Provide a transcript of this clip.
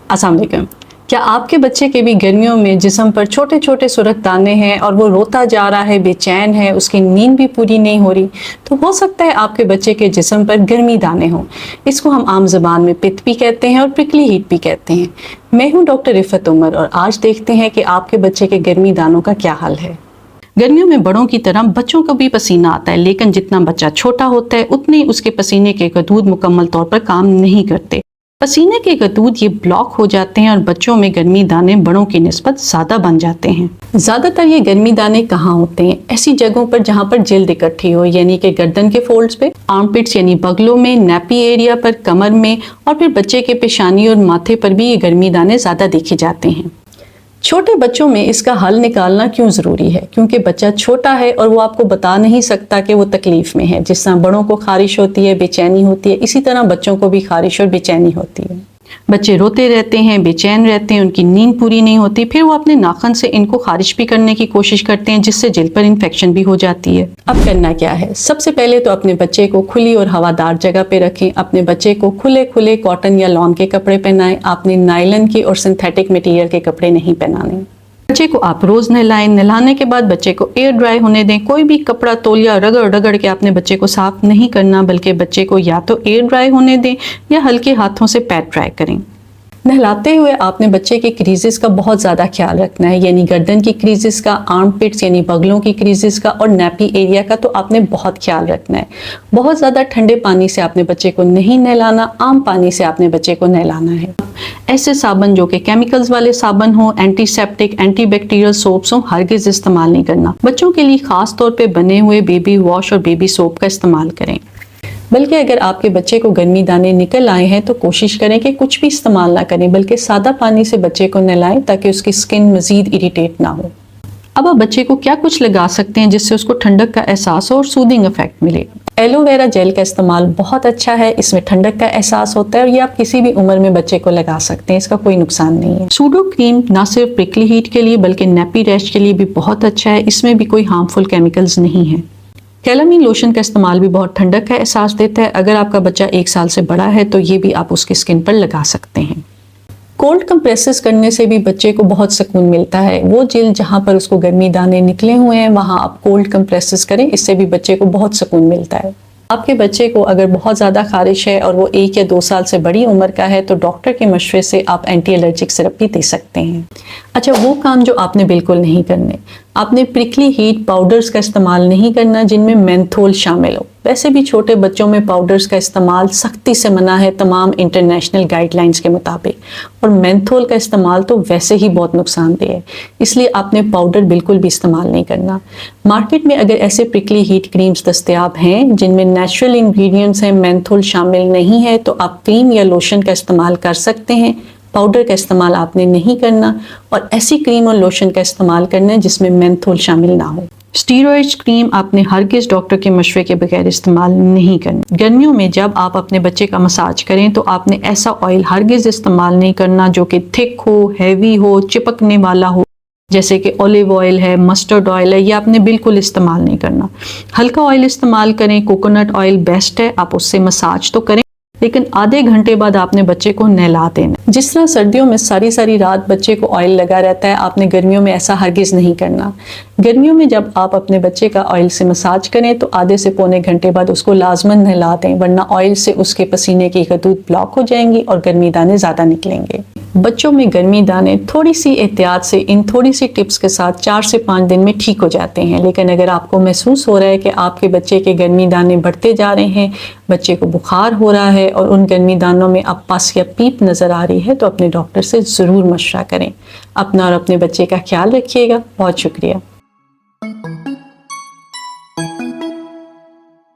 अस्सलाम वालेकुम। क्या आपके बच्चे के भी गर्मियों में जिस्म पर छोटे छोटे सुरख दाने हैं और वो रोता जा रहा है, बेचैन है, उसकी नींद भी पूरी नहीं हो रही? तो हो सकता है आपके बच्चे के जिस्म पर गर्मी दाने हों। इसको हम आम ज़बान में पित्त भी कहते हैं और प्रिकली हीट भी कहते हैं। मैं हूँ डॉक्टर रिफत उमर और आज देखते हैं कि आपके बच्चे के गर्मी दानों का क्या हाल है। गर्मियों में बड़ों की तरह बच्चों को भी पसीना आता है, लेकिन जितना बच्चा छोटा होता है उतने उसके पसीने के गदूद मुकम्मल तौर पर काम नहीं करते। पसीने के गदूद ये ब्लॉक हो जाते हैं और बच्चों में गर्मी दाने बड़ों की निस्बत ज़्यादा बन जाते हैं। ज़्यादातर ये गर्मी दाने कहाँ होते हैं? ऐसी जगहों पर जहाँ पर जल्द इकट्ठी हो, यानी कि गर्दन के फोल्ड्स पे, आर्मपिट्स यानी बगलों में, नैपी एरिया पर, कमर में, और फिर बच्चे के पेशानी और माथे पर भी ये गर्मी दाने ज़्यादा देखे जाते हैं। छोटे बच्चों में इसका हल निकालना क्यों ज़रूरी है? क्योंकि बच्चा छोटा है और वो आपको बता नहीं सकता कि वो तकलीफ़ में है। जिस तरह बड़ों को खारिश होती है, बेचैनी होती है, इसी तरह बच्चों को भी खारिश और बेचैनी होती है। बच्चे रोते रहते हैं, बेचैन रहते हैं, उनकी नींद पूरी नहीं होती, फिर वो अपने नाखून से इनको खारिश भी करने की कोशिश करते हैं, जिससे जिल्द पर इन्फेक्शन भी हो जाती है। अब करना क्या है? सबसे पहले तो अपने बच्चे को खुली और हवादार जगह पे रखें। अपने बच्चे को खुले खुले कॉटन या लॉन के कपड़े पहनाएं। आपने नायलन की और सिंथेटिक मटेरियल के कपड़े नहीं पहनाने। बच्चे को आप रोज नहलाएं। नहलाने के बाद बच्चे को एयर ड्राई होने दें। कोई भी कपड़ा, तौलिया रगड़ रगड़ के अपने बच्चे को साफ नहीं करना, बल्कि बच्चे को या तो एयर ड्राई होने दें या हल्के हाथों से पैड ड्राई करें। नहलाते हुए आपने बच्चे के क्रीजेस का बहुत ज़्यादा ख्याल रखना है, यानी गर्दन की क्रीजेस का, आर्मपिट्स यानी बगलों की क्रीजेस का और नैपी एरिया का तो आपने बहुत ख्याल रखना है। बहुत ज़्यादा ठंडे पानी से आपने बच्चे को नहीं नहलाना, आम पानी से आपने बच्चे को नहलाना है। ऐसे साबुन जो कि केमिकल्स वाले साबुन हो, एंटीसेप्टिक, एंटीबैक्टीरियल सोप्स हो, हरगिज इस्तेमाल नहीं करना। बच्चों के लिए खास तौर पे बने हुए बेबी वॉश और बेबी सोप का इस्तेमाल करें। बल्कि अगर आपके बच्चे को गर्मी दाने निकल आए हैं तो कोशिश करें कि कुछ भी इस्तेमाल ना करें, बल्कि सादा पानी से बच्चे को नहलाएं ताकि उसकी स्किन मजीद इरिटेट ना हो। अब आप बच्चे को क्या कुछ लगा सकते हैं जिससे उसको ठंडक का एहसास हो और सूदिंग इफेक्ट मिले? एलोवेरा जेल का इस्तेमाल बहुत अच्छा है, इसमें ठंडक का एहसास होता है और ये आप किसी भी उम्र में बच्चे को लगा सकते हैं, इसका कोई नुकसान नहीं है। सूडो क्रीम ना सिर्फ प्रिकली हीट के लिए बल्कि नैपी रैश के लिए भी बहुत अच्छा है, इसमें भी कोई हार्मफुल केमिकल्स नहीं है। कैलामीन लोशन का इस्तेमाल भी बहुत ठंडक का एहसास देता है। अगर आपका बच्चा 1 साल से बड़ा है तो ये भी आप उसकी स्किन पर लगा सकते हैं। कोल्ड कंप्रेसेस करने से भी बच्चे को बहुत सुकून मिलता है। वो जिल्द जहाँ पर उसको गर्मी दाने निकले हुए हैं वहाँ आप कोल्ड कंप्रेसेस करें, इससे भी बच्चे को बहुत सुकून मिलता है। आपके बच्चे को अगर बहुत ज़्यादा खारिश है और वो 1 या 2 साल से बड़ी उम्र का है तो डॉक्टर के मशवरे से आप एंटी एलर्जिक सिरप भी दे सकते हैं। अच्छा, वो काम जो आपने बिल्कुल नहीं करने, आपने प्रिकली हीट पाउडर्स का इस्तेमाल नहीं करना जिनमें मेंथोल शामिल हो। वैसे भी छोटे बच्चों में पाउडर्स का इस्तेमाल सख्ती से मना है तमाम इंटरनेशनल गाइडलाइंस के मुताबिक, और मेंथोल का इस्तेमाल तो वैसे ही बहुत नुकसानदेह है, इसलिए आपने पाउडर बिल्कुल भी इस्तेमाल नहीं करना। मार्केट में अगर ऐसे प्रिकली हीट क्रीम्स दस्तयाब हैं जिनमें नेचुरल इंग्रेडिएंट्स हैं, मेंथोल शामिल नहीं है, तो आप क्रीम या लोशन का इस्तेमाल कर सकते हैं। पाउडर का इस्तेमाल आपने नहीं करना और ऐसी क्रीम और लोशन का इस्तेमाल करना है जिसमें मेंथोल शामिल ना हो। स्टीरॉइड क्रीम आपने हरगिज डॉक्टर के मशवरे के बगैर इस्तेमाल नहीं करना। गर्मियों में जब आप अपने बच्चे का मसाज करें तो आपने ऐसा ऑयल हरगिज इस्तेमाल नहीं करना जो कि थिक हो, हैवी हो, चिपकने वाला हो, जैसे कि ऑलिव ऑयल है, मस्टर्ड ऑयल है, ये आपने बिल्कुल इस्तेमाल नहीं करना। हल्का ऑयल इस्तेमाल करें, कोकोनट ऑयल बेस्ट है, आप उससे मसाज तो करें, लेकिन आधे घंटे बाद आपने बच्चे को नहला देना। जिस तरह सर्दियों में सारी सारी रात बच्चे को ऑयल लगा रहता है, आपने गर्मियों में ऐसा हरगिज नहीं करना। गर्मियों में जब आप अपने बच्चे का ऑयल से मसाज करें तो आधे से पौने घंटे बाद उसको लाजमन नहला दें, वरना ऑयल से उसके पसीने की गदूद ब्लॉक हो जाएंगी और गर्मी दाने ज़्यादा निकलेंगे। बच्चों में गर्मी दाने थोड़ी सी एहतियात से, इन थोड़ी सी टिप्स के साथ 4 से 5 दिन में ठीक हो जाते हैं। लेकिन अगर आपको महसूस हो रहा है कि आपके बच्चे के गर्मी दाने बढ़ते जा रहे हैं, बच्चे को बुखार हो रहा है और उन गर्मी दानों में अब पस या पीप नज़र आ रही है, तो अपने डॉक्टर से ज़रूर मशवरा करें। अपना और अपने बच्चे का ख्याल रखिएगा। बहुत शुक्रिया।